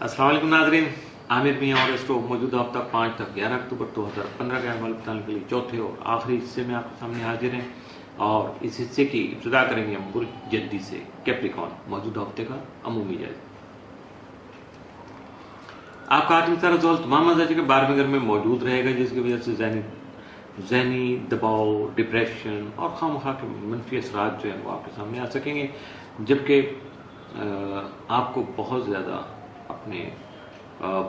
अस्सलाम वालेकुम नाज़रीन, आमिर मियां और स्टॉक मौजूदा हफ्ता 5 तक 11 अक्टूबर 2015 का अहवाल बताने के लिए चौथे और आखिरी हिस्से में आपके सामने हाजिर हैं। और इस हिस्से की इब्तिदा करेंगे हम बुर्ज जद्दी से कैप्रिकॉर्न मौजूदा हफ्ते का अमूमी जायजा। आपका आठवीं तारा जोल तमाम मजाजी के 12वें घर में मौजूद रहेगा, जिसकी वजह से ज़हनी दबाव, डिप्रेशन और खामखा के मनफी असरात जो है वो आपके सामने आ सकेंगे। जबकि आपको बहुत ज़्यादा अपने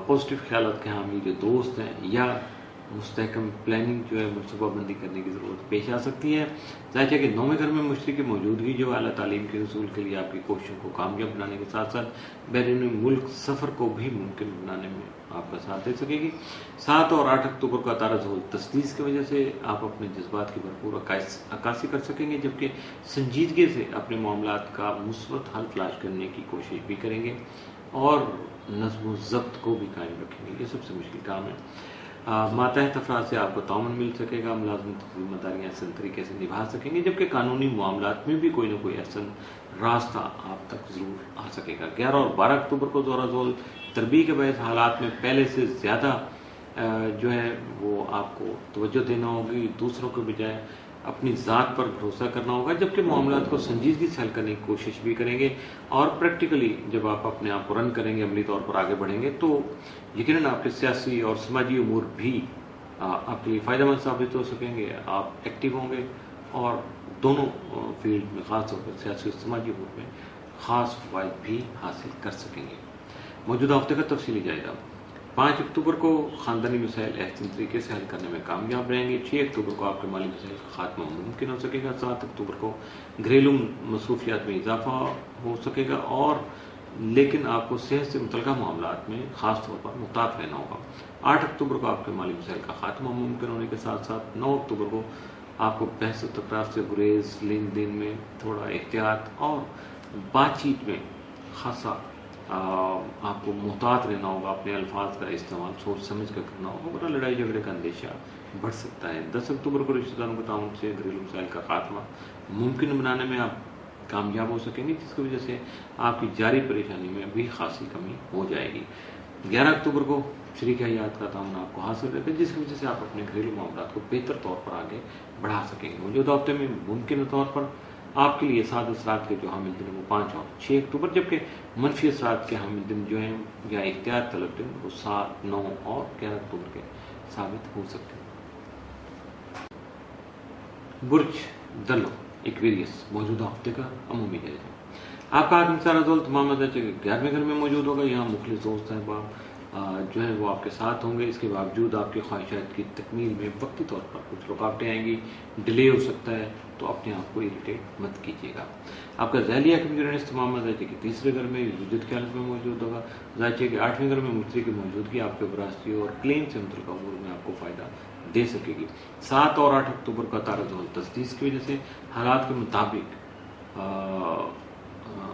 पॉजिटिव ख्यालात के हामी जो दोस्त हैं या मुस्तहकम प्लानिंग जो है मनसूबाबंदी करने की ज़रूरत पेश आ सकती है। जाहिर है कि 9वें घर में मुश्तरी की मौजूदगी जो आला तालीम के हसूल के लिए आपकी कोशिशों को कामयाब बनाने के साथ साथ बैरून मुल्क सफ़र को भी मुमकिन बनाने में आपका साथ दे सकेगी। 7 और 8 अक्टूबर का तारा ज़ुहूर तस्दीस की वजह से आप अपने जज्बात की भरपूर अक्कासी कर सकेंगे, जबकि संजीदगी से अपने मामलात का मुस्बत हल तलाश करने की कोशिश भी करेंगे और नज़्म ज़ब्त को भी कायम रखेंगे। ये सबसे मुश्किल काम है। मातहत अफराद से आपको ताउन मिल सकेगा, मुलाजमत जिम्मेदारियाँ अहसन तरीके से निभा सकेंगे, जबकि कानूनी मामलात में भी कोई ना कोई अहसन रास्ता आप तक ज़रूर आ सकेगा। 11 और 12 अक्टूबर को ज़ोरा ज़ोल तरबी के बहस हालात में पहले से ज़्यादा जो है वो आपको तवज्जो देना होगी, दूसरों के बजाय अपनी ज़ात पर भरोसा करना होगा, जबकि मामलात को संजीदगी से हल करने की कोशिश भी करेंगे। और प्रैक्टिकली जब आप अपने आप को रन करेंगे, अमली तौर पर आगे बढ़ेंगे, तो यकीनन आपके सियासी और समाजी उमूर भी आपके लिए फ़ायदेमंद साबित हो सकेंगे। आप एक्टिव होंगे और दोनों फील्ड में, ख़ास तौर पर सियासी और समाजी उमूर में ख़ास फ़वाइद भी हासिल कर सकेंगे। मौजूदा हफ्ते का तफसीली जायजा। 5 अक्टूबर को ख़ानदानी मसाइल अहसन तरीके से हल करने में कामयाब रहेंगे। 6 अक्टूबर को आपके माली मसाइल का खात्मा मुमकिन हो सकेगा। 7 अक्टूबर को घरेलू मसरूफियात में इजाफा हो सकेगा, और लेकिन आपको सेहत से मुतल्लिका मामलात में ख़ास तौर पर मुहतात रहना होगा। 8 अक्टूबर को आपके माली मसाइल का खात्मा मुमकिन होने के साथ साथ 9 अक्टूबर को आपको बहस और तकरार से गुरेज, लेन देन में थोड़ा एहतियात और बातचीत में खासा आपको मुहतात रहना होगा। अपने अल्फाज का इस्तेमाल सोच समझ कर करना होगा, वरना लड़ाई झगड़े का अंदेशा बढ़ सकता है। 10 अक्टूबर को रिश्तेदारों के ताउन से घरेलू मसाइल का खात्मा मुमकिन बनाने में आप कामयाब हो सकेंगे, जिसकी वजह से आपकी जारी परेशानी में भी खासी कमी हो जाएगी। 11 अक्टूबर को शरीक हयात का ताउन आपको हासिल रहेगा, जिसकी वजह से आप अपने घरेलू मामलों को बेहतर तौर पर आगे बढ़ा सकेंगे। मौजूदा हफ्ते में मुमकिन तौर पर आपके लिए साद असरात के जो हामिल दिन वो 5 और 6 अक्टूबर, जबकि मनफी असरात के हामिल दिन जो हैं या एहतियात तलब दिन वो 7, 9 और 11 अक्टूबर के साबित हो सकते हैं। बुर्ज दलो एक्वेरियस मौजूदा हफ्ते का अमूमी जायजा। आपका आखिरी सारा जोल तमाम 11वें घर में मौजूद होगा। यहाँ मुखलिस दोस्त साहब जो है वो आपके साथ होंगे। इसके बावजूद आपकी ख्वाहिशात की तकमील में वक्ती तौर पर कुछ रुकावटें आएंगी, डिले हो सकता है, तो अपने आप को इरिटेट मत कीजिएगा। आपका ज़ैलिया यूरेनस तमाम जायचे के 3रे घर में वजूद की हालत में मौजूद होगा। जायचे के 8वें घर में मुश्तरी की मौजूदगी आपके विरासती और क्लेम से मुतल्लिका उमूर में आपको फ़ायदा दे सकेगी। 7 और 8 अक्टूबर का तारा ज़ोहर तस्दीस की वजह से हालात के मुताबिक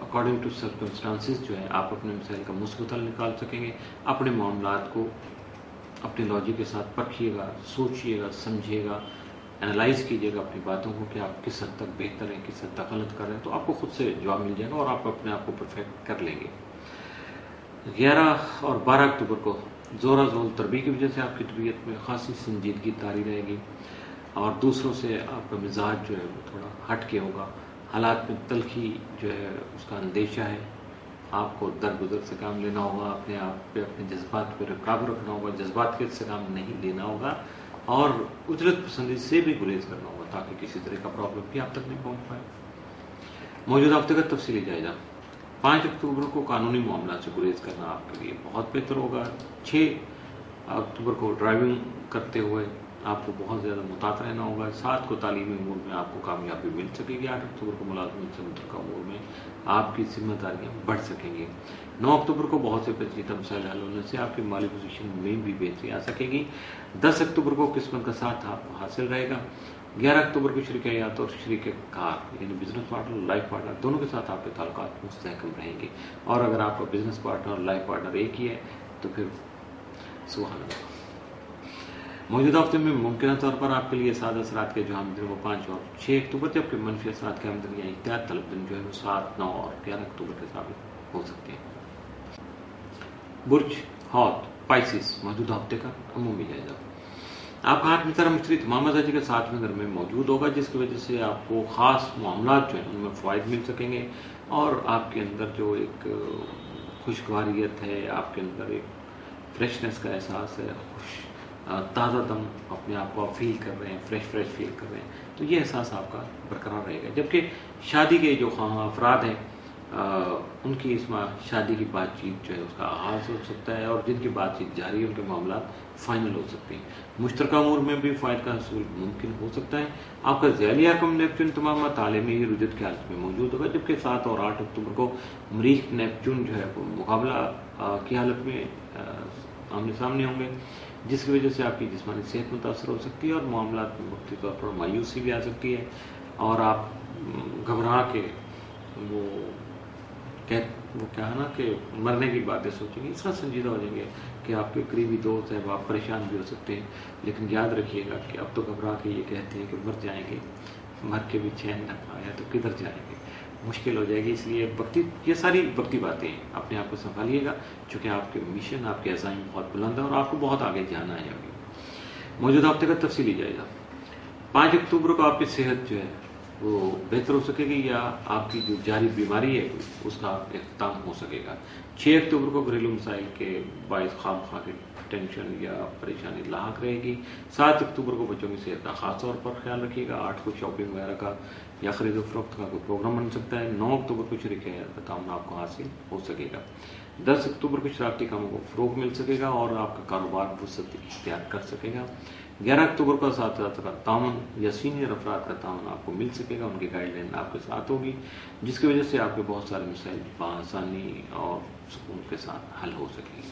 अकॉर्डिंग टू सर्कमस्टांसिस जो है आप अपने मसाइल का मुस्बत हल निकाल सकेंगे। अपने मामलात को अपने लॉजिक के साथ परखिएगा, सोचिएगा, समझिएगा, एनालाइज कीजिएगा अपनी बातों को कि आप किस हद तक बेहतर हैं, किस हद तक गलत कर रहे हैं, तो आपको खुद से जवाब मिल जाएगा और आप अपने आप को परफेक्ट कर लेंगे। 11 और 12 अक्टूबर को ज़ोरा ज़ोल तरबी की वजह से आपकी तबीयत में खासी संजीदगी तारी रहेगी और दूसरों से आपका मिजाज जो है वो थोड़ा हट के होगा। हालात में तलखी जो है उसका अंदेशा है। आपको दरगुजर से काम लेना होगा, अपने आप पे, अपने जज्बात पर काबू रखना होगा, जज्बात के से काम नहीं लेना होगा और उजरत पसंदी से भी गुरेज करना होगा, ताकि किसी तरह का प्रॉब्लम भी आप तक नहीं पहुंच पाए। मौजूदा हफ्ते का तफसीली जायजा। 5 अक्टूबर को कानूनी मामला से गुरेज करना आपके लिए बहुत बेहतर होगा। 6 अक्टूबर को ड्राइविंग करते हुए आपको बहुत ज़्यादा मुहतात रहना होगा। 7 को तालीमी उमूर में आपको कामयाबी मिल सकेगी। 8 अक्टूबर को मुलाजमत से मुतल्लिका उमूर में आपकी जिम्मेदारियाँ बढ़ सकेंगी। 9 अक्टूबर को बहुत से पेचीदा मसाइल हल होने से आपकी माली पोजीशन में भी बेहतरी आ सकेगी। 10 अक्टूबर को किस्मत का साथ आपको हासिल रहेगा। 11 अक्टूबर को शरीक हयात और शरीक कार यानी बिजनेस पार्टनर, लाइफ पार्टनर दोनों के साथ आपके ताल्लुकात मुस्तहकम रहेंगे। और अगर आपका बिजनेस पार्टनर और लाइफ पार्टनर एक ही है तो फिर सुभान अल्लाह। मौजूदा हफ्ते में मुमकिन तौर पर आपके लिए साद असरात के जो आमदन वो 5 और 6 अक्टूबर, जबकि मनफी असरात के आमदन या एहतियात तलब दिन जो है वो 7, 9 और 11 अक्टूबर के साबित हो सकते हैं। برج ہاتھ پائسس موجودہ ہفتے کا عمومی جائزہ. آپ کا 8 ستارہ مشتری تمام مزاجی کے 7ویں گھر میں موجود ہوگا، جس کی وجہ سے آپ کو خاص معاملات جو ہیں ان میں فوائد مل سکیں گے، اور آپ کے اندر جو ایک خوشگواریت ہے، آپ کے اندر ایک فریشنس کا احساس ہے، تازہ دم اپنے آپ کو آپ فیل کر رہے ہیں، فریش فیل کر رہے ہیں، تو یہ احساس آپ کا برقرار رہے گا. جبکہ شادی کے جو خواہاں افراد ہیں ان کی اس میں شادی کی بات چیت جو ہے اس کا آغاز ہو سکتا ہے، اور جن کی بات چیت جاری ہے ان کے معاملات فائنل ہو سکتے ہیں. مشترکہ امور میں بھی فائد کا حصول ممکن ہو سکتا ہے. آپ کا ذیلی حکم نیپچون تمام تعلیمی رجت کی حالت میں موجود ہوگا، جبکہ 7 اور 8 اکتوبر کو مریخ نیپچون جو ہے وہ مقابلہ کی حالت میں آمنے سامنے ہوں گے، جس کی وجہ سے آپ کی جسمانی صحت متاثر ہو سکتی ہے، اور معاملات میں وقتی طور پر مایوسی بھی آ سکتی ہے، اور آپ گھبرا کے وہ کیا ہے نا کہ مرنے کی باتیں سوچیں گے، اس طرح سنجیدہ ہو جائیں گے کہ آپ کے قریبی دوست ہیں وہ آپ پریشان بھی ہو سکتے ہیں. لیکن یاد رکھیے گا کہ اب تو گھبرا کے یہ کہتے ہیں کہ مر جائیں گے، مر کے بھی چین نہ پایا تو کدھر جائیں گے، مشکل ہو جائے گی. اس لیے یہ ساری وقتی باتیں ہیں، اپنے آپ کو سنبھالیے گا، چونکہ آپ کے مشن، آپ کے عزائم بہت بلند ہیں اور آپ کو بہت آگے جانا ہے. ابھی موجودہ ہفتے کا تفصیلی جائزہ. 5 اکتوبر کو آپ کی صحت جو ہے وہ بہتر ہو سکے گی، یا آپ کی جو جاری بیماری ہے اس کا اختتام ہو سکے گا. 6 اکتوبر کو گھریلو مسائل کے باعث خواہ کی ٹینشن یا پریشانی لاحق رہے گی. 7 اکتوبر کو بچوں کی صحت کا خاص طور پر خیال رکھیے گا. 8 کو شاپنگ وغیرہ کا یا خرید و فروخت کا کوئی پروگرام بن سکتا ہے. 9 اکتوبر کو شریک حیات کا تعاون آپ کو حاصل ہو سکے گا. 10 اکتوبر کو شراکتی کاموں کو فروغ مل سکے گا اور آپ کا کاروبار وسعت اختیار کر سکے گا. 11 اکتوبر کو اساتذہ کا تعاون یا سینئر افراد کا تعاون آپ کو مل سکے گا، ان کی گائیڈ لائن آپ کے ساتھ ہوگی، جس کی وجہ سے آپ کے بہت سارے مسائل بآسانی اور سکون کے ساتھ حل ہو سکیں گے.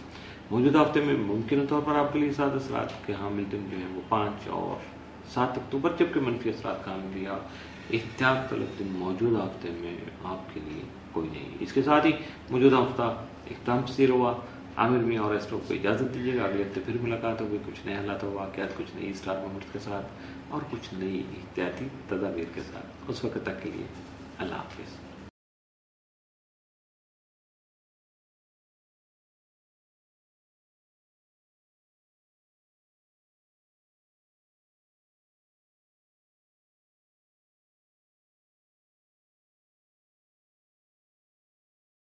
موجودہ ہفتے میں ممکنہ طور پر آپ کے لیے سات اثرات کے حامل دن جو ہیں وہ 5 اور 7 اکتوبر، جبکہ منفی اثرات کا حامل یا احتیاط طلب دن موجودہ ہفتے میں آپ کے لیے کوئی نہیں. اس کے ساتھ ہی موجودہ ہفتہ اختتام پذیر ہوا. عامر میاں اور ایسٹرو کو اجازت دیجیے گا. اگلے ہفتے پھر ملاقات ہوگی کچھ نئے حالات و واقعات، کچھ نئی اسٹار مومنٹس کے ساتھ اور کچھ نئی احتیاطی تدابیر کے ساتھ. اس وقت تک کے لیے اللہ حافظ.